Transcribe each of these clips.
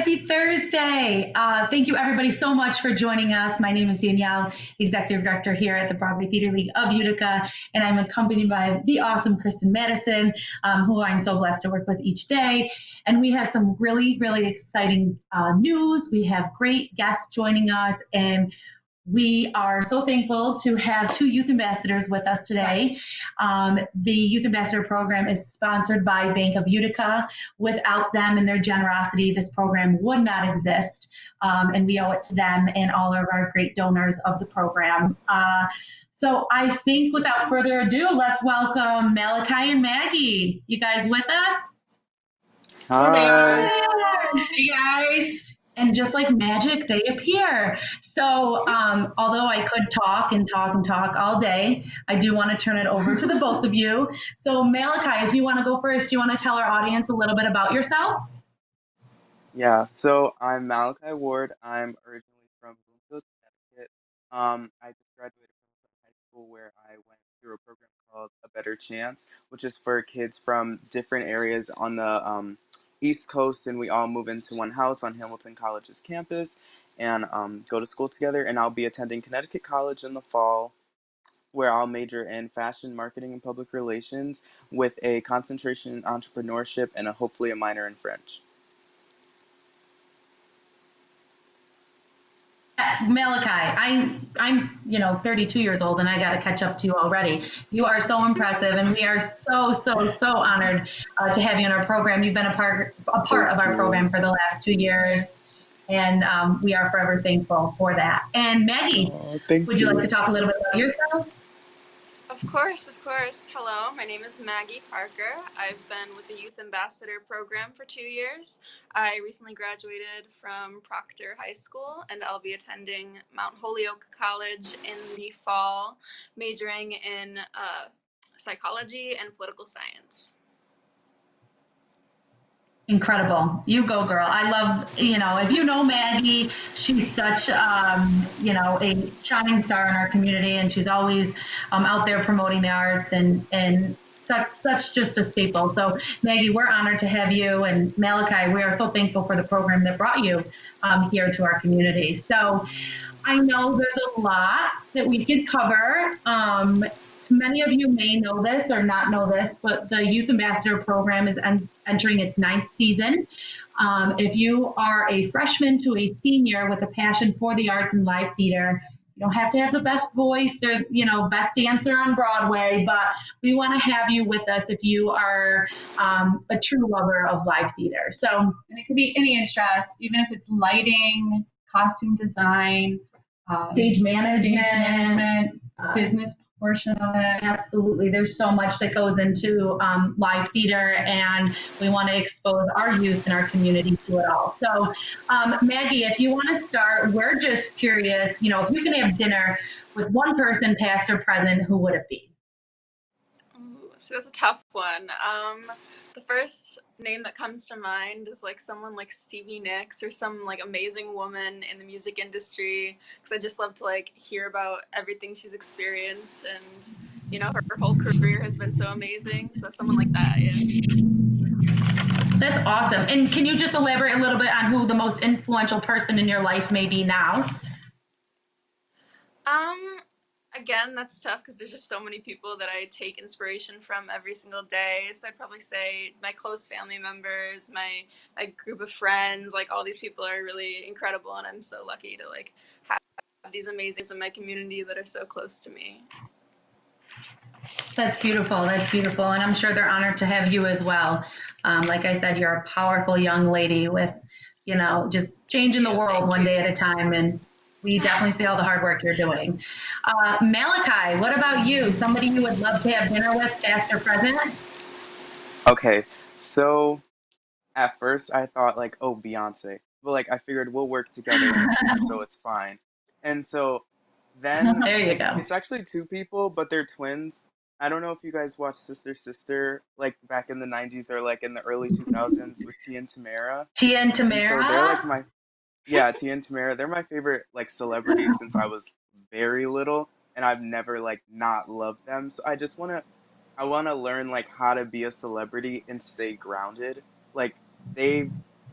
Happy Thursday. Thank you, everybody, so much for joining us. My name is Danielle, Executive Director here at the Broadway Theater League of Utica, and I'm accompanied by the awesome Kristen Madison, who I'm so blessed to work with each day. And we have some really, really exciting news. We have great guests joining us, and we are so thankful to have two youth ambassadors with us today. Yes. The Youth Ambassador Program is sponsored by Bank of Utica. Without them and their generosity, this program would not exist. And we owe it to them and all of our great donors of the program. So I think without further ado, let's welcome Malachi and Maggie. You guys with us? Hi. Hey guys. And just like magic, they appear. So although I could talk all day, I do want to turn it over to the both of you. So Malachi, if you want to go first, do you want to tell our audience a little bit about yourself? Yeah, so I'm Malachi Ward. I'm originally from Bloomfield, Connecticut. I just graduated from high school where I went through a program called A Better Chance, which is for kids from different areas on the East Coast, and we all move into one house on Hamilton College's campus and go to school together. And I'll be attending Connecticut College in the fall, where I'll major in fashion, marketing, and public relations with a concentration in entrepreneurship and hopefully a minor in French. Malachi, I'm 32 years old, and I got to catch up to you already. You are so impressive, and we are so honored to have you in our program. You've been a part of our program for the last 2 years, and we are forever thankful for that. And Maggie, would you like to talk a little bit about yourself? Of course. Hello, my name is Maggie Parker. I've been with the Youth Ambassador Program for 2 years. I recently graduated from Proctor High School, and I'll be attending Mount Holyoke College in the fall, majoring in psychology and political science. Incredible. You go, girl. I love, if you know Maggie, she's such, a shining star in our community, and she's always out there promoting the arts and such just a staple. So Maggie, we're honored to have you, and Malachi, we are so thankful for the program that brought you here to our community. So I know there's a lot that we could cover. Many of you may know this or not know this, but the Youth Ambassador Program is entering its 9th season. If you are a freshman to a senior with a passion for the arts and live theater, you don't have to have the best voice or, best dancer on Broadway, but we want to have you with us if you are a true lover of live theater. So, and it could be any interest, even if it's lighting, costume design, stage management, business portion of it. Absolutely. There's so much that goes into live theater, and we want to expose our youth and our community to it all. So, Maggie, if you want to start, we're just curious, if you can have dinner with one person, past or present, who would it be? So that's a tough one. The first name that comes to mind is someone like Stevie Nicks or some amazing woman in the music industry, because I just love to hear about everything she's experienced, and her whole career has been so amazing. So someone like that, yeah. That's awesome. And can you just elaborate a little bit on who the most influential person in your life may be now? Again, that's tough because there's just so many people that I take inspiration from every single day. So I'd probably say my close family members, my group of friends, all these people are really incredible, and I'm so lucky to have these amazing in my community that are so close to me. That's beautiful. And I'm sure they're honored to have you as well. Like I said, you're a powerful young lady with, just changing the world one day at a time, and we definitely see all the hard work you're doing. Malachi, what about you? Somebody you would love to have dinner with, past or present? Okay, so at first I thought Beyonce, but I figured we'll work together, so it's fine. And so then there you go. It's actually two people, but they're twins. I don't know if you guys watched Sister Sister back in the 90s or in the early 2000s with Tia and Tamara. Tia and Tamara? And so they're Tia and Tamara, they're my favorite celebrities since I was very little, and I've never not loved them. So I want to learn how to be a celebrity and stay grounded. They've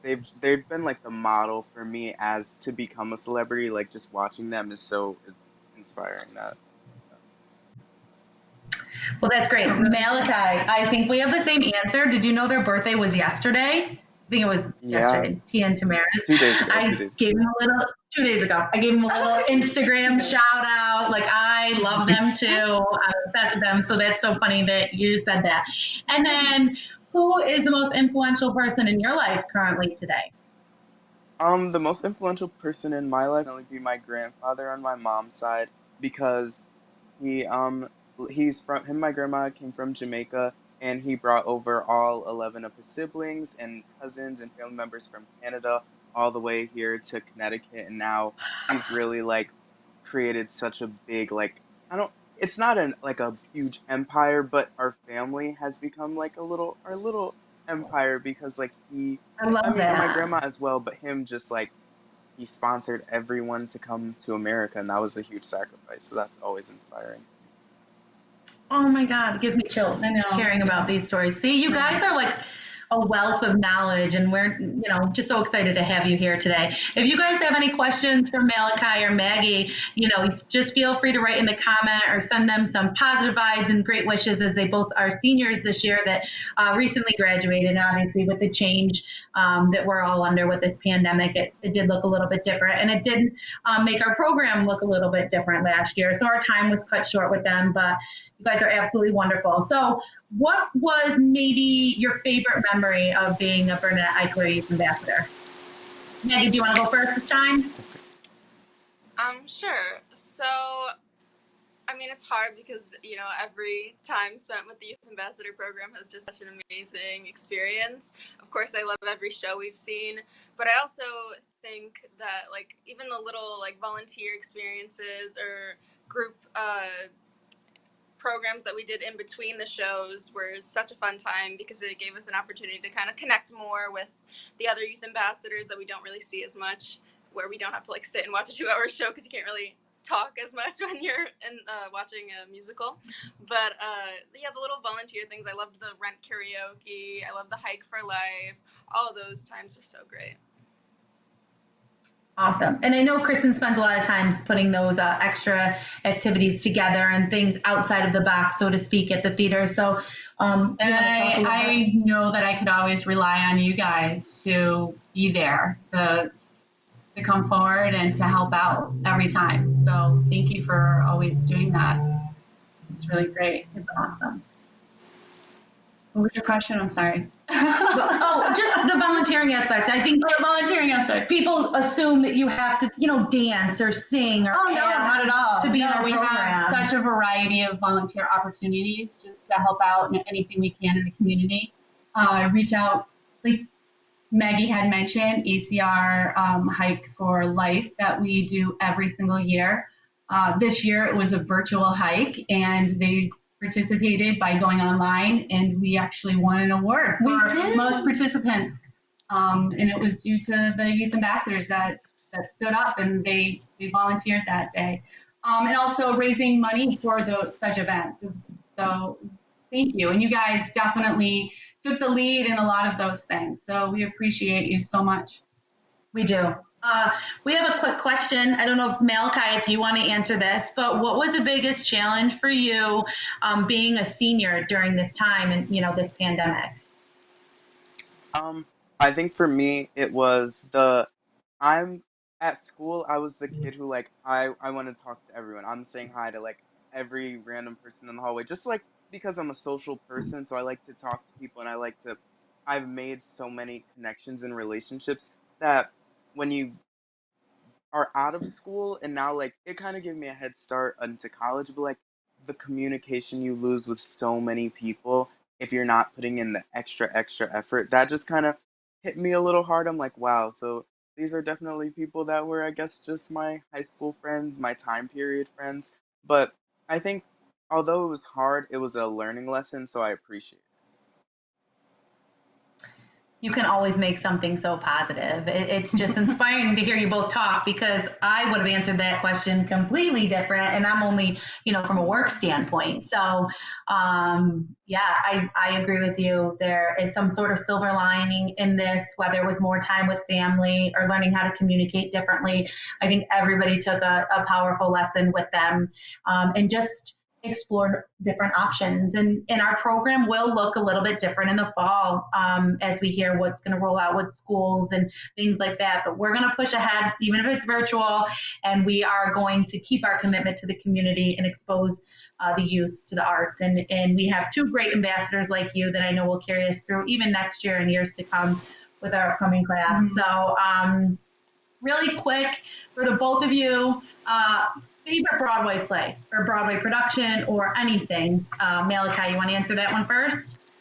they've been like the model for me as to become a celebrity. Like just watching them is so inspiring. That Well, that's great. Malachi, I think we have the same answer. Did you know their birthday was yesterday? I think it was yeah, yesterday. Tia and Tamara's. 2 days ago. I 2 days. gave him a little 2 days ago. I gave him a little Instagram shout out. Like I love them too. I'm obsessed with them. So that's so funny that you said that. And then, who is the most influential person in your life currently today? The most influential person in my life would only be my grandfather on my mom's side because he he's from him. My grandma came from Jamaica, and he brought over all 11 of his siblings and cousins and family members from Canada all the way here to Connecticut, and now he's really like created such a big like I don't. It's not an like a huge empire, but our family has become like our little empire because like I I love mean, and my that. grandma as well, but him just like he sponsored everyone to come to America, and that was a huge sacrifice. So that's always inspiring to me. Oh my God, it gives me chills I know. hearing about these stories. See, you guys are like a wealth of knowledge, and we're, just so excited to have you here today. If you guys have any questions for Malachi or Maggie, just feel free to write in the comment or send them some positive vibes and great wishes as they both are seniors this year that recently graduated. Obviously, with the change that we're all under with this pandemic, it did look a little bit different, and it did make our program look a little bit different last year. So our time was cut short with them, but you guys are absolutely wonderful. So what was maybe your favorite memory of being a Bernadette Eichler Youth Ambassador? Maggie, do you want to go first this time? Sure. So, I mean, it's hard because, every time spent with the Youth Ambassador program has just such an amazing experience. Of course, I love every show we've seen, but I also think that, like, even the little, like, volunteer experiences or group programs that we did in between the shows were such a fun time because it gave us an opportunity to kind of connect more with the other youth ambassadors that we don't really see as much, where we don't have to like sit and watch a 2 hour show because you can't really talk as much when you're watching a musical. But yeah, the little volunteer things. I loved the rent karaoke. I loved the hike for life. All of those times were so great. Awesome. And I know Kristen spends a lot of times putting those extra activities together and things outside of the box, so to speak, at the theater. So, And I know that I could always rely on you guys to be there, to come forward and to help out every time. So thank you for always doing that. It's really great. It's awesome. What was your question? I'm sorry. Just the volunteering aspect. I think the volunteering aspect. People assume that you have to, dance or sing or not at all. To be in our we program. have such a variety of volunteer opportunities just to help out in anything we can in the community. Reach out, like Maggie had mentioned, ACR Hike for Life that we do every single year. This year it was a virtual hike, and they participated by going online, and we actually won an award for most participants. And it was due to the youth ambassadors that stood up and they volunteered that day. And also raising money for such events. So thank you. And you guys definitely took the lead in a lot of those things. So we appreciate you so much. We do. We have a quick question. I don't know if Malachi, if you want to answer this, but what was the biggest challenge for you being a senior during this time and this pandemic? I think for me it was I'm at school. I was the kid who like I want to talk to everyone. I'm saying hi to like every random person in the hallway, just like because I'm a social person. So I like to talk to people, and I've made so many connections and relationships that when you are out of school and now like it kind of gave me a head start into college, but like the communication you lose with so many people if you're not putting in the extra effort, that just kind of hit me a little hard. I'm like, wow, so these are definitely people that were, I guess, just my high school friends, my time period friends. But I think although it was hard, it was a learning lesson, so I appreciate it. You can always make something so positive. It's just inspiring to hear you both talk, because I would have answered that question completely different, and I'm only, from a work standpoint. So, yeah, I agree with you. There is some sort of silver lining in this, whether it was more time with family or learning how to communicate differently. I think everybody took a powerful lesson with them, and just explored different options. And our program will look a little bit different in the fall, as we hear what's going to roll out with schools and things like that. But we're going to push ahead, even if it's virtual, and we are going to keep our commitment to the community and expose the youth to the arts. And we have two great ambassadors like you that I know will carry us through even next year and years to come with our upcoming class. Mm-hmm. So really quick for the both of you, favorite Broadway play or Broadway production or anything. Malachi, you want to answer that one first?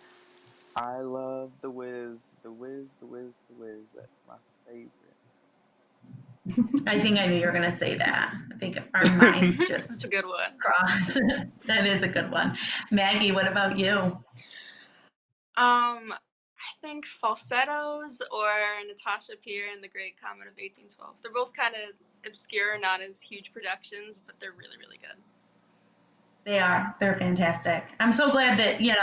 I love The Wiz. The Wiz. That's my favorite. I think I knew you were going to say that. I think our minds just That's a good one. crossed. That is a good one. Maggie, what about you? I think Falsettos or Natasha Peer and The Great Comet of 1812. They're both kind of obscure, not as huge productions, but they're really, really good. They are. They're fantastic. I'm so glad that, you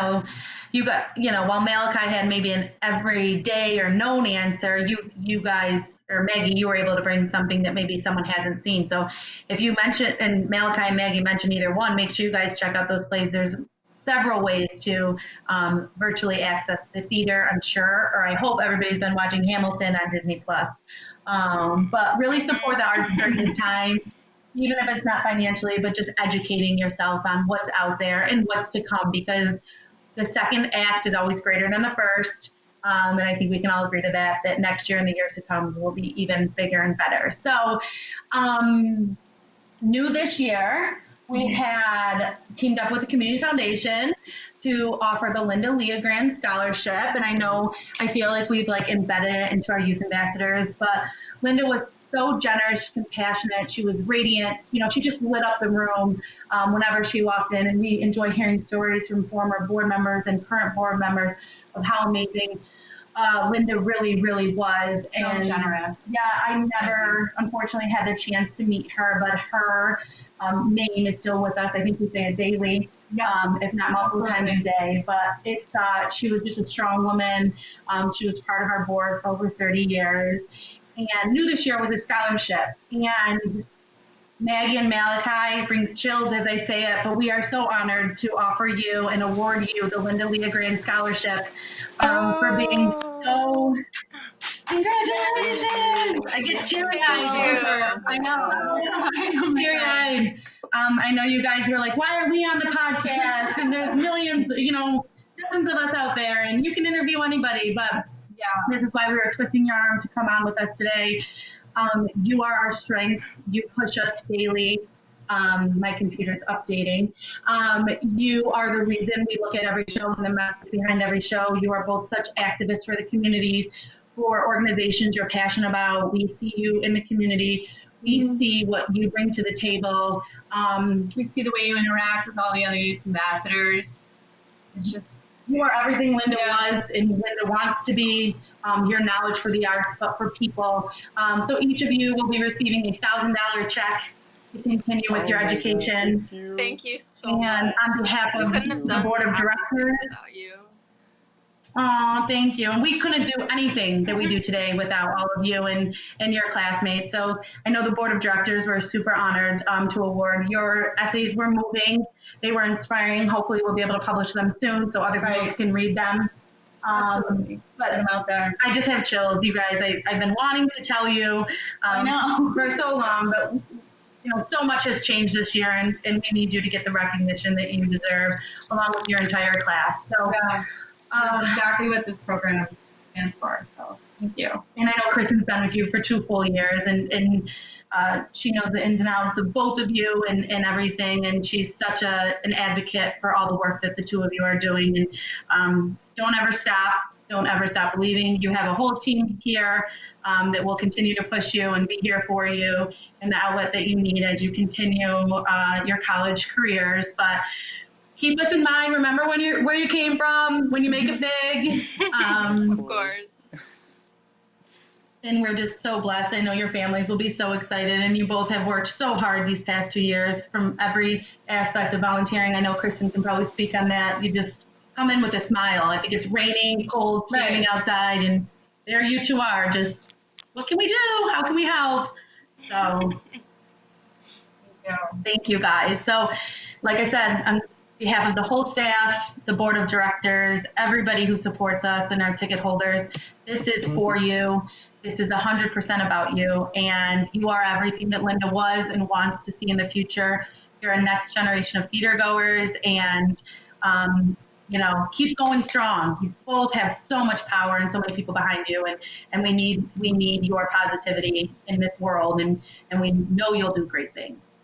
got, while Malachi had maybe an everyday or known answer, you guys, or Maggie, you were able to bring something that maybe someone hasn't seen. So if you mention, and Malachi and Maggie mentioned either one, make sure you guys check out those plays. There's several ways to virtually access the theater, I'm sure, or I hope everybody's been watching Hamilton on Disney+. But really support the arts during this time, even if it's not financially, but just educating yourself on what's out there and what's to come, because the second act is always greater than the first. And I think we can all agree to that next year and the years to come will be even bigger and better. So new this year, we had teamed up with the Community Foundation to offer the Linda Leogrande Scholarship. And I feel like we've embedded it into our youth ambassadors, but Linda was so generous, compassionate. She was radiant. She just lit up the room whenever she walked in. And we enjoy hearing stories from former board members and current board members of how amazing Linda really, really was. So generous. Yeah, I never, unfortunately, had the chance to meet her, but her name is still with us. I think we say it daily, if not multiple times a day. But it's she was just a strong woman. She was part of our board for over 30 years. And new this year was a scholarship. And Maggie and Malachi brings chills as I say it, but we are so honored to offer you and award you the Linda Leogrande Scholarship for being so... Congratulations! I get teary-eyed. I know. Teary-eyed. I know you guys were like, why are we on the podcast? And there's millions, dozens of us out there, and you can interview anybody, but this is why we were twisting your arm to come on with us today. You are our strength. You push us daily. My computer's updating. You are the reason we look at every show and the message behind every show. You are both such activists for the communities, for organizations you're passionate about. We see you in the community. We see what you bring to the table. We see the way you interact with all the other youth ambassadors. It's just, you are everything Linda was and Linda wants to be, your knowledge for the arts, but for people. So each of you will be receiving a $1,000 check to continue with your education. Thank you so much. And on behalf of the board of directors. Without you. Oh, thank you. And we couldn't do anything that we do today without all of you and your classmates. So I know the board of directors were super honored to award. Your essays were moving. They were inspiring. Hopefully we'll be able to publish them soon so other girls can read them. Let them out there. I just have chills, you guys. I've been wanting to tell you I know. for so long, but so much has changed this year, and we need you to get the recognition that you deserve along with your entire class. So that's exactly what this program stands for. So thank you. And I know Kristen's been with you for 2 full years, and she knows the ins and outs of both of you and everything. And she's such an advocate for all the work that the two of you are doing. And don't ever stop. Don't ever stop believing. You have a whole team here that will continue to push you and be here for you and the outlet that you need as you continue your college careers. But keep us in mind. Remember where you came from when you make it big. Of course. And we're just so blessed. I know your families will be so excited, and you both have worked so hard these past 2 years from every aspect of volunteering. I know Kristen can probably speak on that. You just come in with a smile. I think it's raining, cold, standing outside, and there you two are. Just, what can we do? How can we help? So thank you guys. So, like I said, on behalf of the whole staff, the board of directors, everybody who supports us and our ticket holders, this is for you. This is 100% about you, and you are everything that Linda was and wants to see in the future. You're a next generation of theater goers, and keep going strong. You both have so much power and so many people behind you, and we need your positivity in this world, and we know you'll do great things.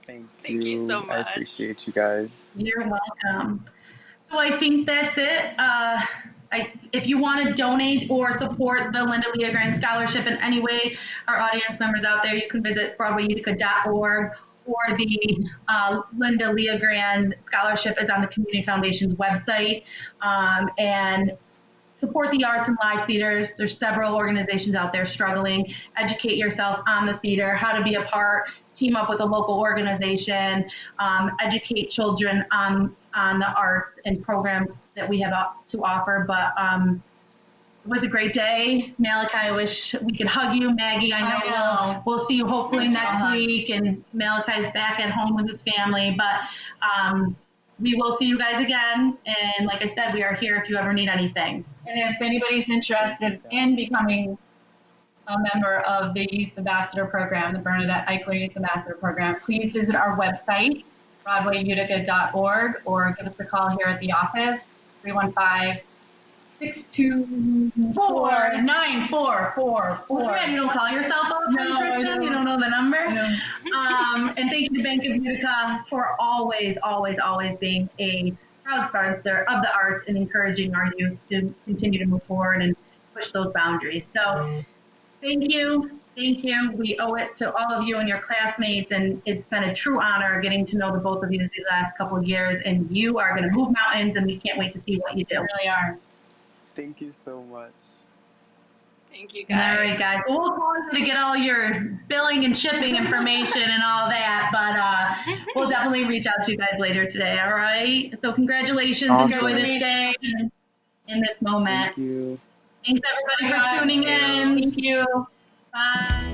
Thank you so much. I appreciate you guys. You're welcome. So I think that's it. If you want to donate or support the Linda Leogrande Scholarship in any way, our audience members out there, you can visit BroadwayUtica.org, or the Linda Leogrande Scholarship is on the Community Foundation's website. And support the arts and live theaters. There's several organizations out there struggling. Educate yourself on the theater, how to be a part, team up with a local organization, educate children on the arts and programs that we have to offer. But it was a great day. Malachi, I wish we could hug you. Maggie, I know. We'll see you hopefully next week, and Malachi's back at home with his family. But we will see you guys again. And like I said, we are here if you ever need anything. And if anybody's interested in becoming a member of the Youth Ambassador Program, the Bernadette Eichler Youth Ambassador Program, please visit our website, BroadwayUtica.org, or give us a call here at the office, 315-624-9444. What's the matter? You don't call yourself up? No, Kristen? You don't know the number? No. And thank you to Bank of Utica for always, always, always being a proud sponsor of the arts and encouraging our youth to continue to move forward and push those boundaries. So thank you. Thank you. We owe it to all of you and your classmates, and it's been a true honor getting to know the both of you these last couple of years, and you are going to move mountains, and we can't wait to see what you do. You really are. Thank you so much. Thank you, guys. All right, guys. Well, we'll call you to get all your billing and shipping information and all that, but we'll definitely reach out to you guys later today, all right? So congratulations. Awesome. Enjoy this day in this moment. Thank you. Thanks, everybody, for tuning in. Thank you. Bye.